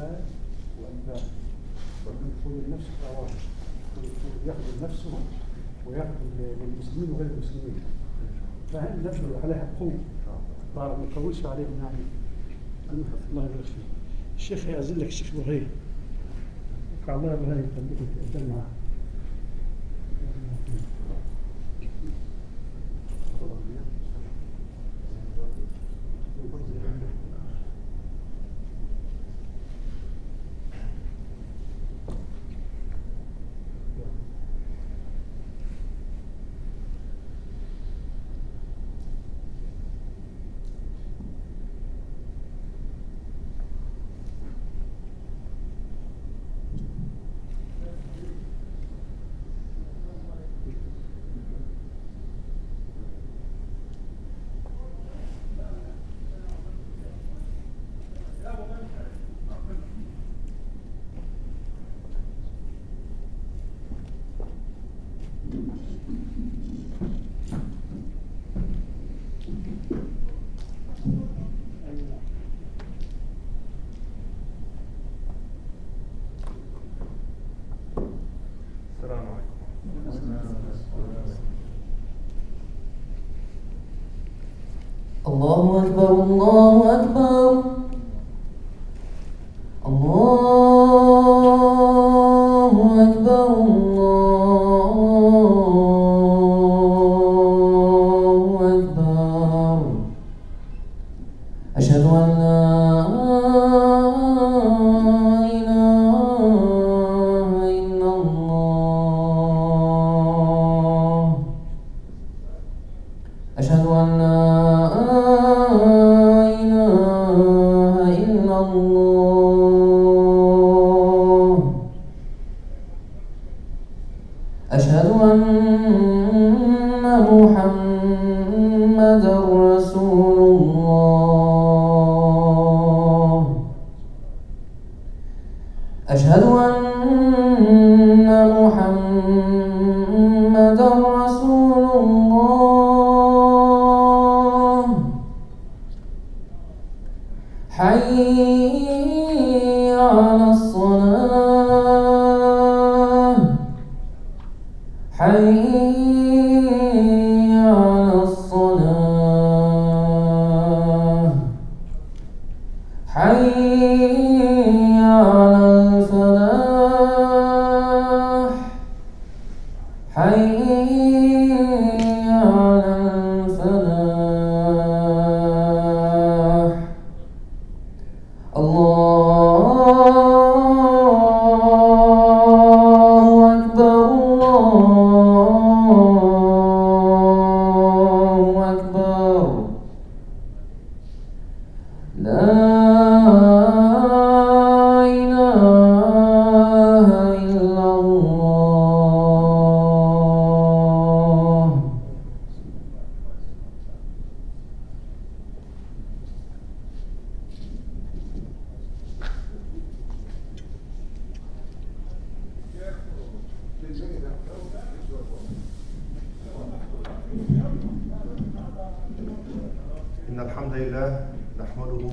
جهاد وأنت يدخل نفس الأوامر، يخدم نفسه ويخدم للمسلمين وغير المسلمين، فنبذل عليها بقوة ما نطولش عليهم يعني. الله يبارك فيك. الشيخ يعزل لك الشيخ إبراهيم، الله إبراهيم خليك تقدم معه. الله أكبر الله أكبر الله أكبر الله أكبر. أشهد أن لا إله إلا الله. أشهد أن لا إله إلا الله. أشهد أن محمدًا رسول الله. أشهد أن محمدًا رسول الله. حي على الصلاة. حي على الصلاة. حي على الفلاح. حي على الفلاح. الله أكبر الله أكبر. لا إله إلا الله. إن الحمد لله نحمده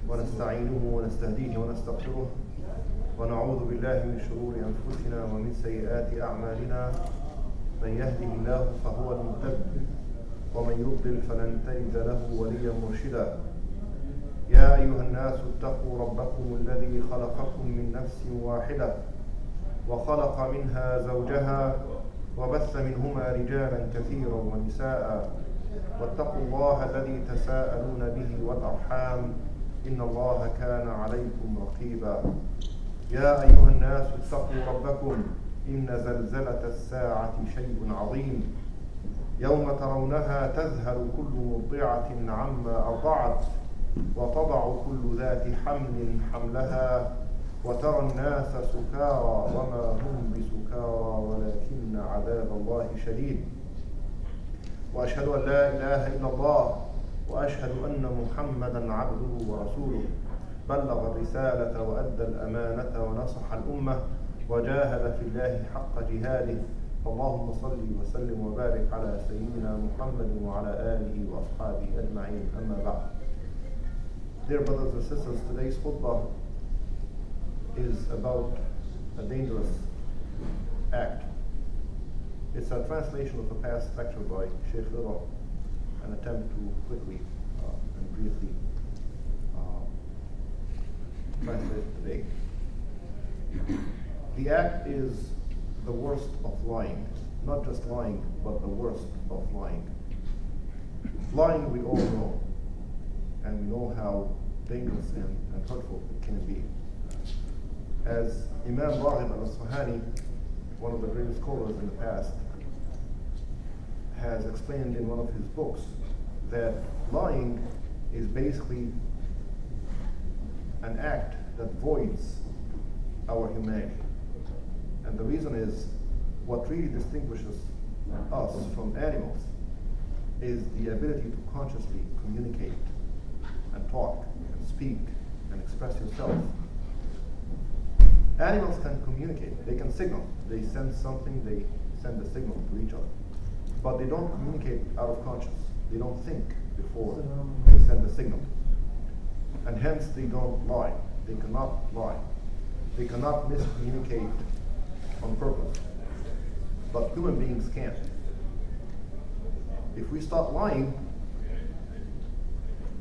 ونستعينه ونستهديه ونستغفره ونعوذ بالله من شرور أنفسنا ومن سيئات أعمالنا. من يهده الله فهو المهتد ومن يضلل فلن تجد له وليا مرشدا. يا أيها الناس اتقوا ربكم الذي خلقكم من نفس واحدة وخلق منها زوجها وبث منهما رجالا كثيرا ونساء واتقوا الله الذي تساءلون به والأرحام إن الله كان عليكم رقيبا. يا أيها الناس اتقوا ربكم إن زلزلة الساعة شيء عظيم. يوم ترونها تذهل كل مرضعة عما أرضعت وتضع كل ذات حمل حملها وترى الناس سكارى وما هم بسكارى ولكن عذاب الله شديد. وأشهد أن لا إله إلا الله وأشهد أن محمدًا عبده ورسوله بلغ الرسالة وأدى الأمانة ونصح الأمة وجاهد في الله حق جهاده. اللهم صل وسلم وبارك على سيدنا محمد وعلى آله وأصحابه أجمعين. أما بعد. Dear brothers and sisters, today's khutbah is about a dangerous act. It's a translation of a past lecture by Sheikh Rida, an attempt to quickly and briefly translate it today. The act is the worst of lying. Not just lying, but the worst of lying. Lying we all know, and we know how dangerous and hurtful it can be. As Imam Raghib al-Asfahani, one of the greatest scholars in the past, has explained in one of his books, that lying is basically an act that voids our humanity. And the reason is, what really distinguishes us from animals is the ability to consciously communicate and talk and speak and express yourself. Animals can communicate, they can signal. They sense something, they send a signal to each other. But they don't communicate out of conscience. They don't think before they send a signal. And hence they don't lie. They cannot lie. They cannot miscommunicate on purpose. But human beings can. If we start lying,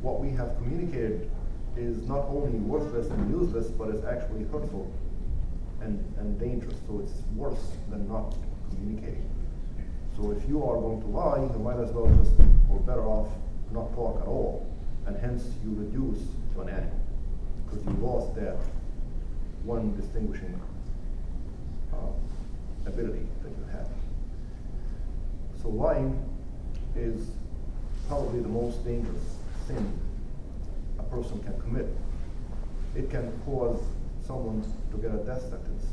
what we have communicated is not only worthless and useless, but it's actually hurtful and dangerous. So it's worse than not communicating. So if you are going to lie, you might as well just, or better off, not talk at all. And hence you reduce to an animal, because you lost that one distinguishing ability that you have. So lying is probably the most dangerous sin a person can commit. It can cause someone to get a death sentence.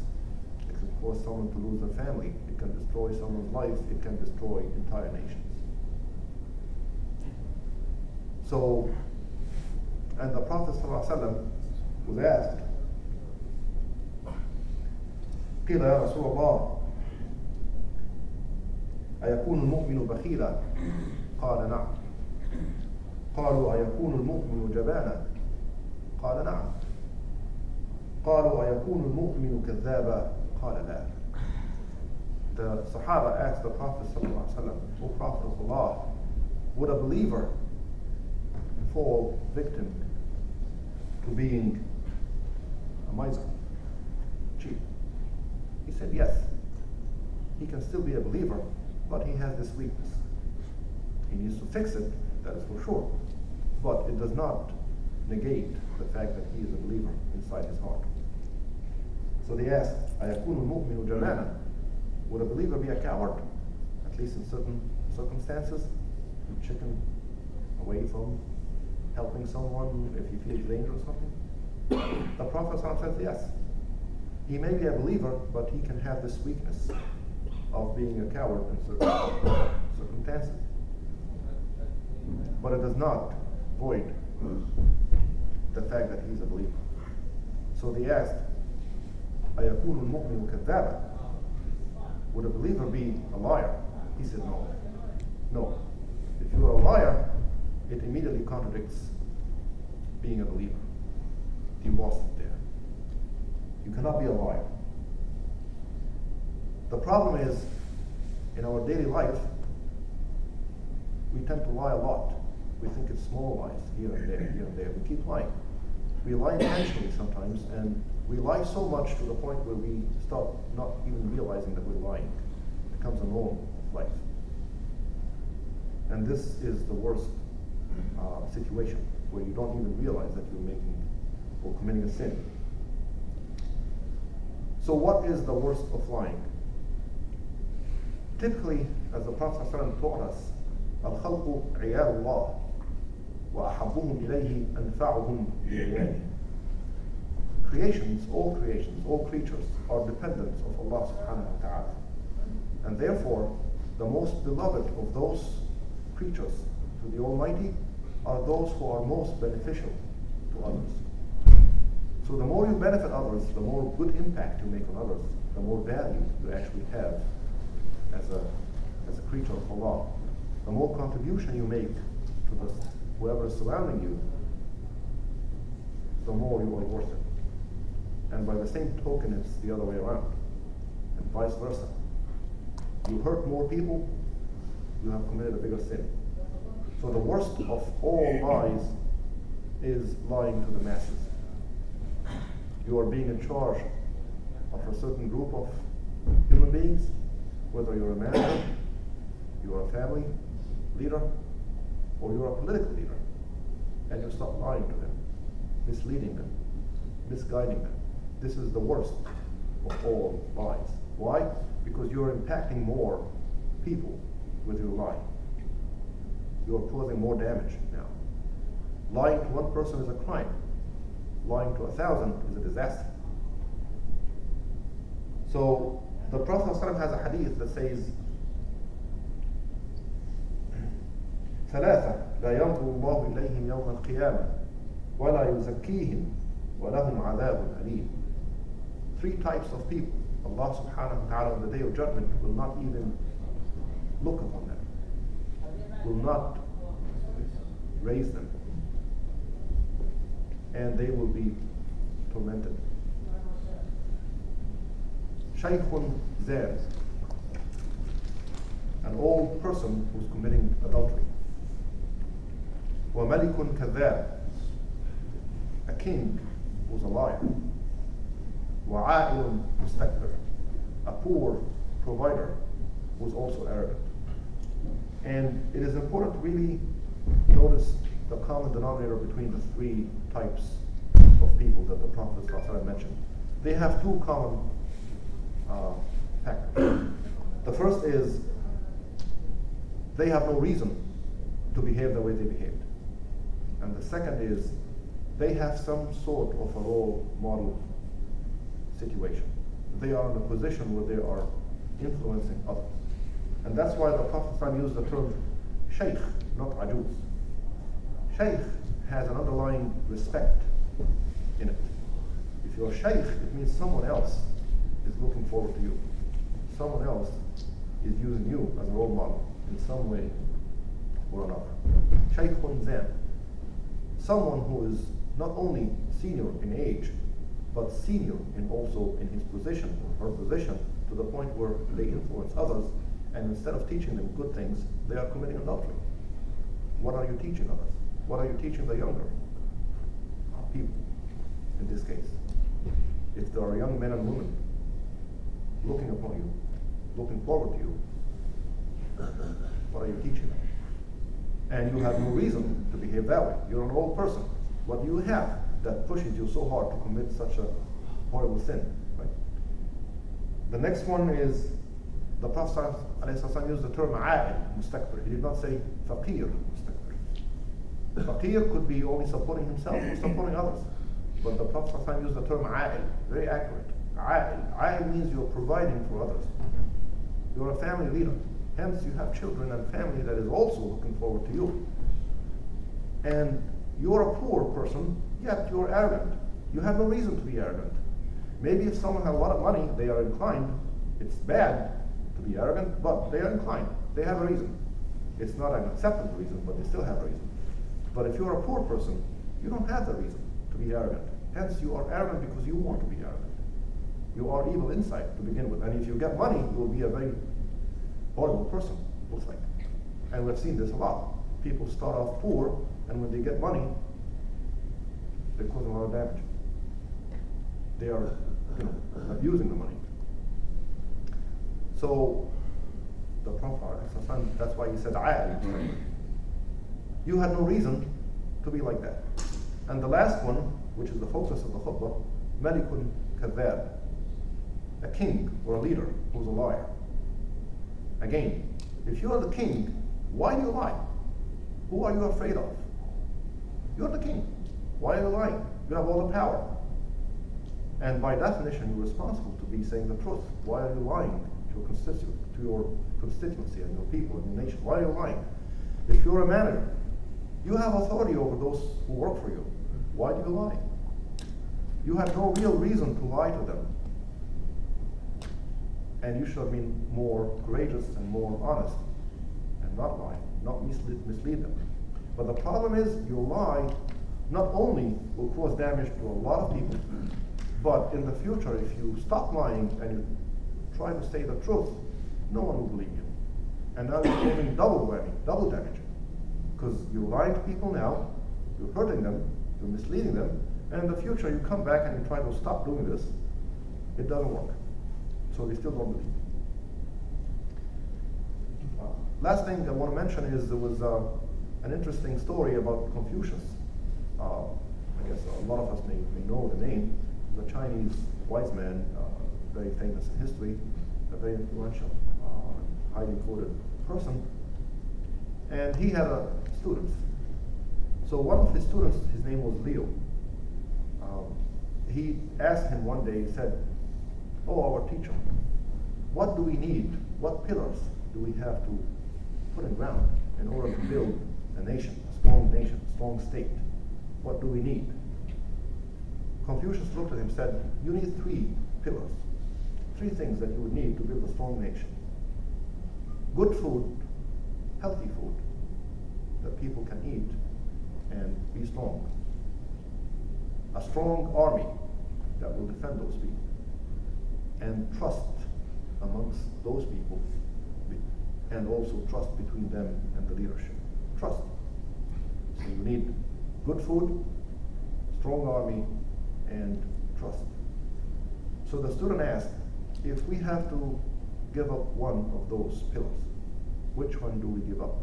It can cause someone to lose their family. It can destroy someone's life. It can destroy entire nations. So, and the Prophet ﷺ was asked, قيل يا رسول الله أيكون المؤمن بخيلا؟ قال نعم. قالوا أيكون المؤمن جبانا؟ قال نعم. قالوا أيكون المؤمن كذابا؟ قال لا. The Sahaba asked the Prophet ﷺ, O Prophet of Allah, would a believer fall victim to being a miser, cheat? He said yes. He can still be a believer, but he has this weakness. He needs to fix it, that is for sure. But it does not negate the fact that he is a believer inside his heart. So they asked, أَيَكُونُ الْمُؤْمِنُ جَبَانًا? Would a believer be a coward, at least in certain circumstances? To chicken away from helping someone if he feels danger or something? The Prophet says yes. He may be a believer, but he can have this weakness of being a coward in certain circumstances. But it does not void the fact that he's a believer. So they asked, أَيَكُونُ الْمُؤْمِنُ كَذَّابًا? Would a believer be a liar? He said no. No. If you're a liar, it immediately contradicts being a believer. You lost it there. You cannot be a liar. The problem is, in our daily life, we tend to lie a lot. We think it's small lies, here and there, here and there. We keep lying. We lie intentionally sometimes, and we lie so much to the point where we start not even realizing that we're lying. It becomes a norm of life. And this is the worst situation, where you don't even realize that you're making or committing a sin. So what is the worst of lying? Typically, as the Prophet ﷺ taught us, الخلق عيال الله وأحبهم إليه أنفعهم لعياله. Creations, all creatures are dependents of Allah subhanahu wa ta'ala. And therefore, the most beloved of those creatures to the Almighty are those who are most beneficial to others. So the more you benefit others, the more good impact you make on others, the more value you actually have as a creature of Allah. The more contribution you make to whoever is surrounding you, the more you are worth it. And by the same token, it's the other way around, and vice versa. You hurt more people, you have committed a bigger sin. So the worst of all lies is lying to the masses. You are being in charge of a certain group of human beings, whether you're a manager, you're a family leader, or you're a political leader, and you start lying to them, misleading them, misguiding them. This is the worst of all lies. Why? Because you're impacting more people with your lie. You're causing more damage now. Lying to one person is a crime. Lying to 1,000 is a disaster. So the Prophet ﷺ has a hadith that says, ثلاثة لا ينظر الله إليهم يوم القيامة ولا يزكيهم ولهم عذاب أليم. 3 types of people Allah subhanahu wa ta'ala on the day of judgment will not even look upon them, will not raise them, and they will be tormented. Shaykhun Zan, an old person who's committing adultery. Wa Malikun Kadhab, a king who's a liar. Wa A'ilun Mustakbir, a poor provider who's also arrogant. And it is important to really notice the common denominator between the 3 types of people that the Prophet ﷺ mentioned. They have 2 common factors. The first is they have no reason to behave the way they behaved. And the second is they have some sort of a role model situation. They are in a position where they are influencing others. And that's why the Prophet ﷺ used the term shaykh, not ajuz. Shaykh has an underlying respect in it. If you're a shaykh, it means someone else is looking forward to you. Someone else is using you as a role model in some way or another. Shaykhun Zan, someone who is not only senior in age, but senior in also in his position, or her position, to the point where they influence others, and instead of teaching them good things, they are committing adultery. What are you teaching others? What are you teaching the younger people in this case? If there are young men and women looking upon you, looking forward to you, what are you teaching them? And you have no reason to behave that way. You're an old person. What do you have that pushes you so hard to commit such a horrible sin? Right? The next one is the Prophet ﷺ used the term a'il, mustakbir. He did not say faqir, mustakbir. Faqir could be only supporting himself or supporting others. But the Prophet ﷺ used the term a'il, very accurate. A'il means you're providing for others. You're a family leader. Hence you have children and family that is also looking forward to you. And you're a poor person, yet you're arrogant. You have no reason to be arrogant. Maybe if someone has a lot of money, they are inclined. It's bad to be arrogant, but they are inclined. They have a reason. It's not an acceptable reason, but they still have a reason. But if you're a poor person, you don't have the reason to be arrogant. Hence you are arrogant because you want to be arrogant. You are evil inside to begin with. And if you get money, you will be a very horrible person, looks like. And we've seen this a lot. People start off poor, and when they get money, they cause a lot of damage. They are, abusing the money. So the Prophet, that's why he said, you had no reason to be like that. And the last one, which is the focus of the khutbah, Malikun Kadhab, a king or a leader who's a liar. Again, if you're the king, why do you lie? Who are you afraid of? You're the king. Why are you lying? You have all the power. And by definition, you're responsible to be saying the truth. Why are you lying to your constituency and your people and your nation? Why are you lying? If you're a manager, you have authority over those who work for you. Why do you lie? You have no real reason to lie to them. And you should have been more courageous and more honest and not lie, not mislead them. But the problem is your lie not only will cause damage to a lot of people, But in the future, if you stop lying and you try to say the truth, no one will believe you. And now you're doing double whammy, double damage. Because you're lying to people now, you're hurting them, you're misleading them, and in the future you come back and you try to stop doing this, it doesn't work. So they still don't believe. Last thing I want to mention is there was an interesting story about Confucius. I guess a lot of us may know the name. The Chinese wise man, very famous in history, a very influential, highly quoted person. And he had students. So one of his students, his name was Leo. He asked him one day, he said, "Oh, our teacher, what do we need? What pillars do we have to put in ground in order to build a nation, a strong state? What do we need?" Confucius looked at him and said, "You need 3 pillars, 3 things that you would need to build a strong nation. Good food, healthy food that people can eat and be strong. A strong army that will defend those people. And trust amongst those people, and also trust between them and the leadership. Trust. So you need good food, strong army, and trust." So the student asked, if we have to give up one of those pillars, which one do we give up?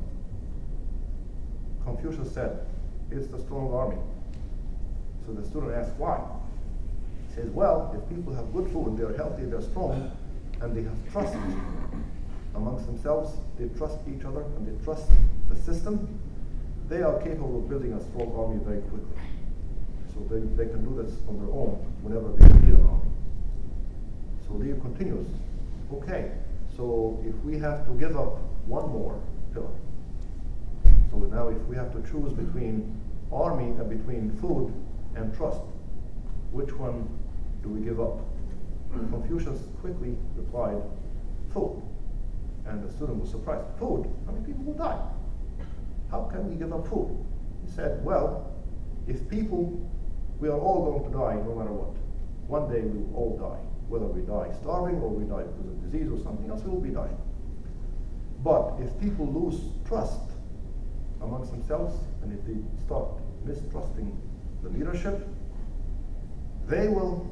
Confucius said, "It's the strong army." So the student asked, why? He says, well, if people have good food, they're healthy, they're strong, and they have trust amongst themselves, they trust each other, and they trust the system, they are capable of building a strong army very quickly. So they can do this on their own whenever they need an army. So Leo continues, okay, so if we have to give up one more pillar, so now if we have to choose between army and between food and trust, which one do we give up? Confucius quickly replied, food. And the student was surprised. Food? How many people will die? How can we give up food? He said, well, if people, we are all going to die no matter what. One day we will all die. Whether we die starving or we die because of disease or something else, we will be dying. But if people lose trust amongst themselves, and if they start mistrusting the leadership, they will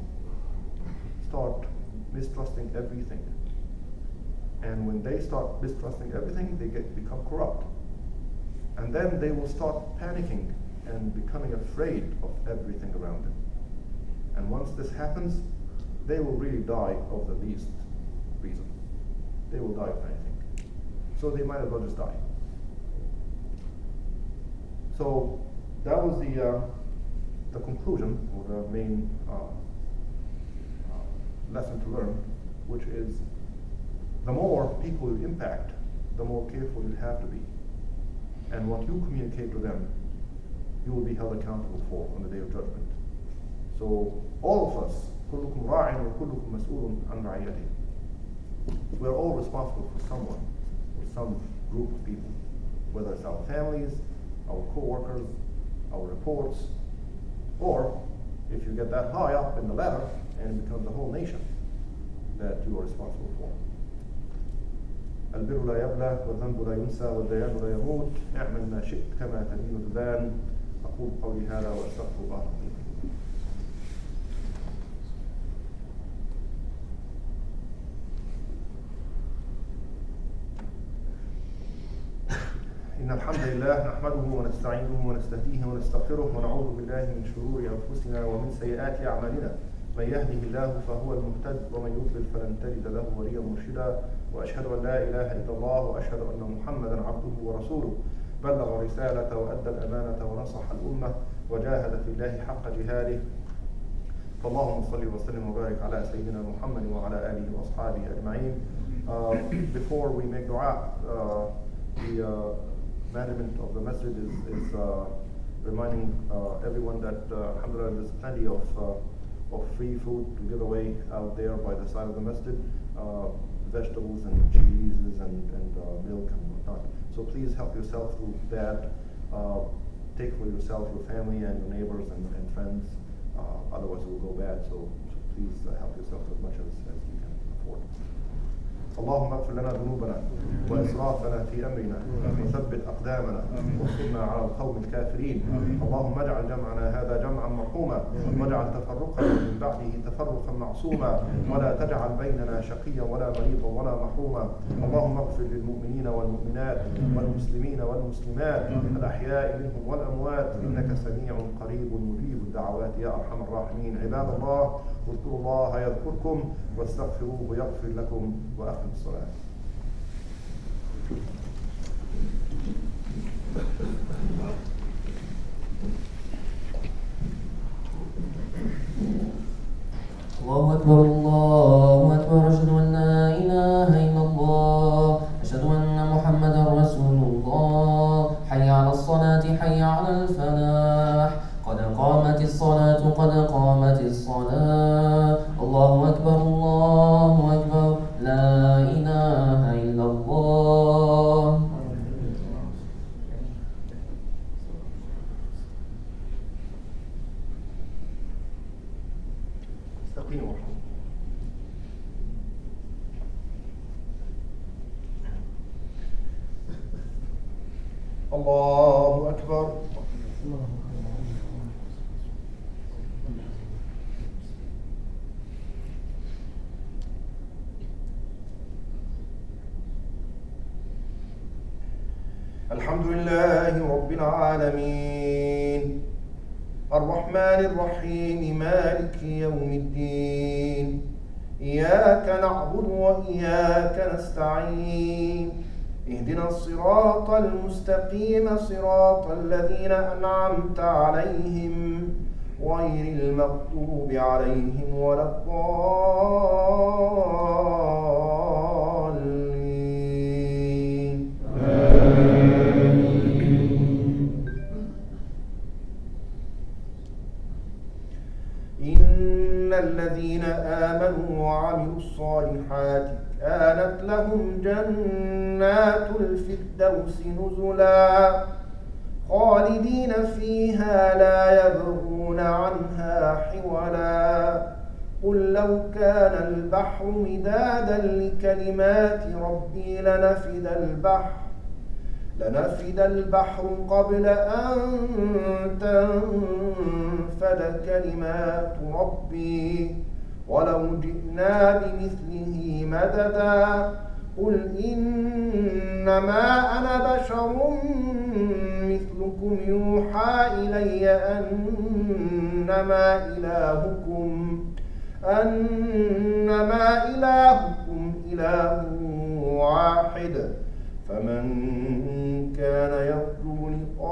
start mistrusting everything. And when they start mistrusting everything, they become corrupt. And then they will start panicking and becoming afraid of everything around them. And once this happens, they will really die of the least reason. They will die of anything. So they might as well just die. So that was the conclusion, or the main lesson to learn, which is the more people you impact, the more careful you have to be. And what you communicate to them, you will be held accountable for on the day of judgment. So all of us, كلكم راع وكلكم مسؤول عن رعيته. We're all responsible for someone, or some group of people, whether it's our families, our co-workers, our reports, or if you get that high up in the ladder and it becomes the whole nation that you are responsible for. البر لا يبلى والذنب لا ينسى والديان لا يموت اعمل ما شئت كما تدين تدان. أقول قولي هذا وأستغفر الله لي. إن الحمد لله نحمده ونستعينه ونستهديه ونستغفره ونعوذ بالله من شرور أنفسنا ومن سيئات أعمالنا. من يهده الله فهو المهتد ومن يضلل فلن تجد له وليا مرشدا. وأشهد أن لا إله إلا الله وأشهد أن محمدا عبده ورسوله. بلغ الرسالة وأدى الأمانة ونصح الأمة وجاهد في الله حق جهاده. فاللهم صل وسلم وبارك على سيدنا محمد وعلى آله وأصحابه أجمعين. Before we make dua, the management of the masjid is reminding everyone that alhamdulillah, there's plenty of free food to give away out there by the side of the masjid, vegetables and cheeses and milk and whatnot. So please help yourself through that. Take for yourself, your family, and your neighbors and friends. Otherwise it will go bad. So please help yourself as much as you can afford. اللهم اغفر لنا ذنوبنا وإسرافنا في أمرنا وثبت أقدامنا وانصرنا على القوم الكافرين. اللهم اجعل جمعنا هذا جمعا مرحوما واجعل تفرقنا من بعده تفرقا معصوما ولا تجعل بيننا شقيا ولا مريضا ولا محروما. اللهم اغفر للمؤمنين والمؤمنات والمسلمين والمسلمات الأحياء منهم والأموات إنك سميع قريب مجيب الدعوات يا أرحم الراحمين. عباد الله اذكروا الله يذكركم واستغفروه يغفر لكم وأقم الصلاة. الله أكبر الله أكبر أشهد أن لا إله إلا الله أشهد أن محمدا رسول الله حي على الصلاة حي على الفلاح قد قامت الصلاة قد قامت الصلاة. الله أكبر الله أكبر لا إله إلا الله. استقيموا. الله أكبر. الحمد لله رب العالمين الرحمن الرحيم مالك يوم الدين إياك نعبد وإياك نستعين اهدنا الصراط المستقيم صراط الذين أنعمت عليهم غير المغضوب عليهم ولا الضالين. إن الذين آمنوا وعملوا الصالحات كانت لهم جنات الفردوس نزلا خالدين فيها لا يبغون عنها حولا. قل لو كان البحر مدادا لكلمات ربي لنفد البحر قبل أن تنفد كلمات ربي ولو جئنا بمثله مددا. قل إنما أنا بشر مثلكم يوحى إلي أنما إلهكم إله واحد فمن كان يرجو لقاء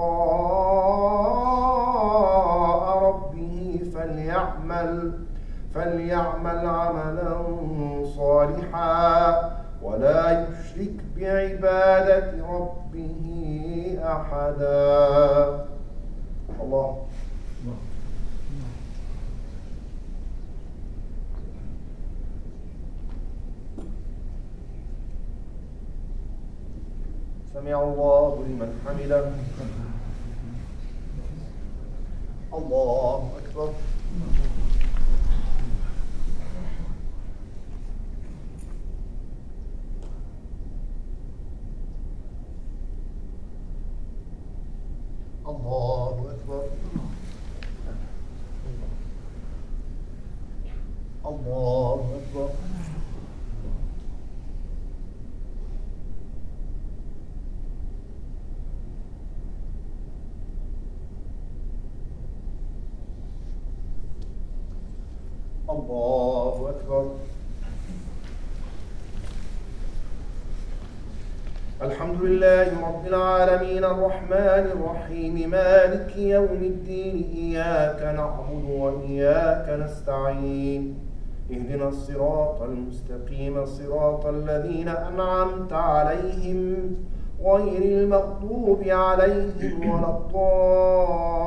ربه فليعمل عملا صالحا ولا يشرك بعبادة ربه أحدا. الله سمع الله لمن حمده. الله أكبر. الله أكبر. الله أكبر. الله أكبر. الحمد لله رب العالمين الرحمن الرحيم مالك يوم الدين إياك نعبد وإياك نستعين اهدنا الصراط المستقيم صراط الذين أنعمت عليهم غير المغضوب عليهم ولا الضالين.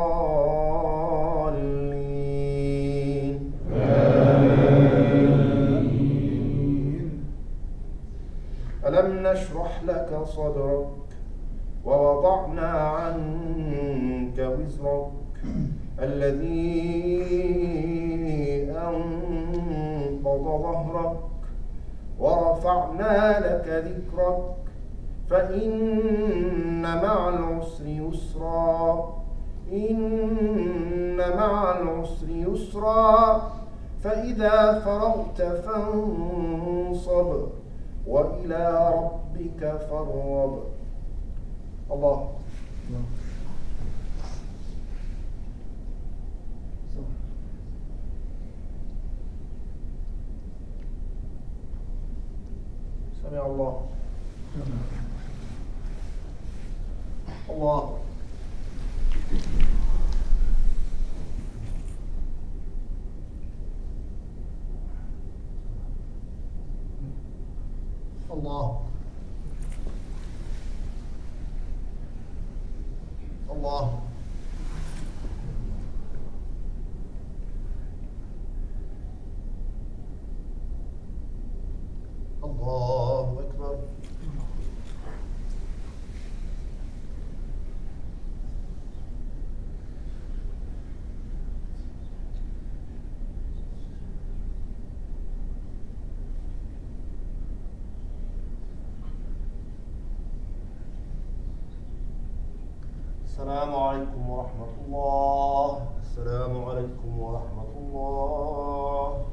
ألم نشرح لك صدرك ووضعنا عنك وزرك الذي أنقض وننصر ظهرك ورفعنا لك ذكرك فإن مع العسر يسرا إن مع العسر يسرا فإذا فرغت فانصب وإلى ربك فارغب. الله سمع الله. الله الله الله الله أكبر. السلام عليكم ورحمة الله. السلام عليكم ورحمة الله.